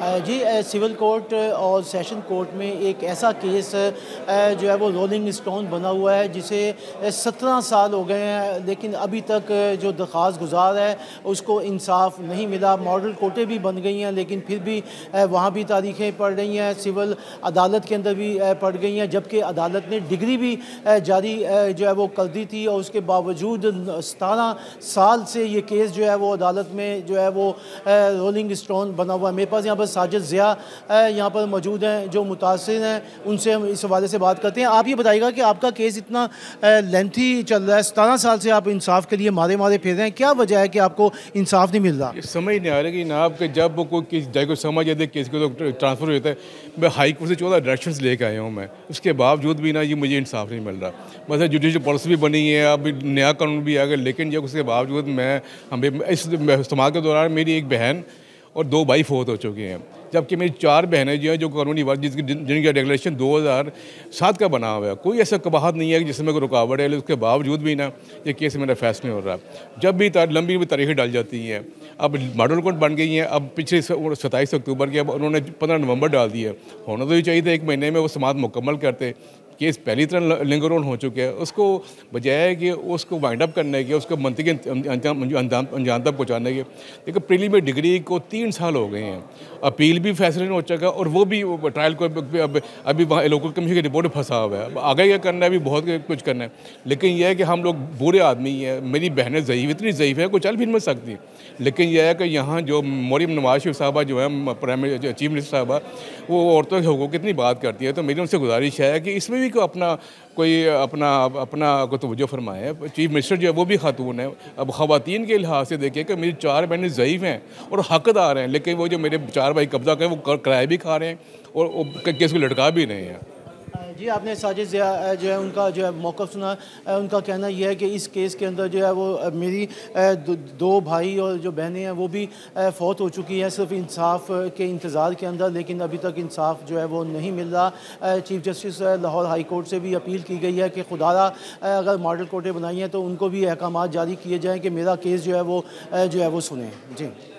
जी civil court और session court में एक ऐसा केस जो है वो रोलिंग स्टोन बना हुआ है जिसे 17 साल हो गए हैं, लेकिन अभी तक जो दरख्वास्त गुजार है उसको इंसाफ नहीं मिला। मॉडल कोर्टें भी बन गई हैं लेकिन फिर भी वहाँ भी तारीखें पड़ रही हैं, सिविल अदालत के अंदर भी पड़ गई हैं, जबकि अदालत ने डिग्री भी जारी जो है वो कर दी थी और उसके बावजूद 17 साल से ये केस जो है वो अदालत में जो है वो रोलिंग स्टोन बना हुआ है। मेरे पास यहाँ पर साजिद ज़िया यहाँ पर मौजूद हैं जो मुतासिर हैं, उनसे हम इस हवाले से बात करते हैं। आप ये बताइएगा कि आपका केस इतना लेंथी चल रहा है, 17 साल से आप इंसाफ के लिए मारे मारे फिर रहे हैं, क्या वजह है कि आपको इंसाफ नहीं मिल रहा? समझ नहीं आ रहा कि ना आपके जब वो कोई केस जाए को समझ आते केस को तो ट्रांसफ़र होता है। मैं हाई कोर्ट से 14 डायरेक्शंस लेके आया हूँ मैं, उसके बावजूद भी ना ये मुझे इंसाफ नहीं मिल रहा। मतलब जुडिशल पॉलिसी भी बनी है, अब नया कानून भी आ गया, लेकिन जब उसके बावजूद हमें इस इस्तेमाल के दौरान मेरी एक बहन और 2 भाई फौत हो चुके हैं, जबकि मेरी 4 बहनें जो हैं जो कानूनी वर्ग जिनका डिक्लेरेशन 2007 का बना हुआ है। कोई ऐसा कबाहत नहीं है कि जिसमें कोई रुकावट है, उसके बावजूद भी ना ये केस मेरा फैसला नहीं हो रहा। जब भी लंबी तारीखें डाल जाती हैं, अब मॉडल कोर्ट बन गई हैं, अब पिछले 27 अक्टूबर की अब उन्होंने 15 नवंबर डाल दिया। होना तो ही चाहिए था 1 महीने में वो समाअत मुकम्मल करते। केस पहली तरह लिंगर ऑन हो चुके हैं, उसको बजाय कि उसको वाइंड अप करने के, उसको मंतकी अंजाम तक पहुँचाने के। देखो प्रीलिमिनरी डिग्री को 3 साल हो गए हैं, अपील भी फैसले नहीं हो चुका और वो भी ट्रायल को अभी वहाँ लोकल कमीशन की रिपोर्ट फंसा हुआ है। आगे क्या करना है, अभी बहुत कुछ करना है, लेकिन यह है कि हम लोग बुरे आदमी हैं। मेरी बहनें ज़ईफ़, इतनी ज़ईफ़ है कोई चल भी नहीं सकती, लेकिन यह है कि यहाँ जो मरीम नवाज शरीफ साहबा जो है चीफ मिनिस्टर साहबा, वो औरतों के हकूक़ कितनी बात करती है। तो मेरी उनसे गुजारिश है कि इसमें भी कोई तवज्जो फरमाए। चीफ मिनिस्टर जो है वो भी खातून है। अब ख़वातीन के लिहाज से देखिए कि मेरी 4 बहनें ज़ईफ़ हैं और हक़दार हैं, लेकिन वो जो मेरे 4 भाई कब्ज़ा करें वो किराया भी खा रहे हैं और केस को लटका भी रहे हैं। जी आपने साजिद ज़िया जो है उनका जो है मौक़िफ़ सुना। उनका कहना यह है कि इस केस के अंदर जो है वो मेरी 2 भाई और जो बहनें हैं वो भी फ़ौत हो चुकी हैं सिर्फ इंसाफ के इंतज़ार के अंदर, लेकिन अभी तक इंसाफ जो है वो नहीं मिल रहा। Chief justice Lahore high court से भी अपील की गई है कि खुदारा अगर मॉडल कोर्टें बनाई हैं तो उनको भी अहकामात जारी किए जाएँ कि मेरा केस जो है वो सुने। जी।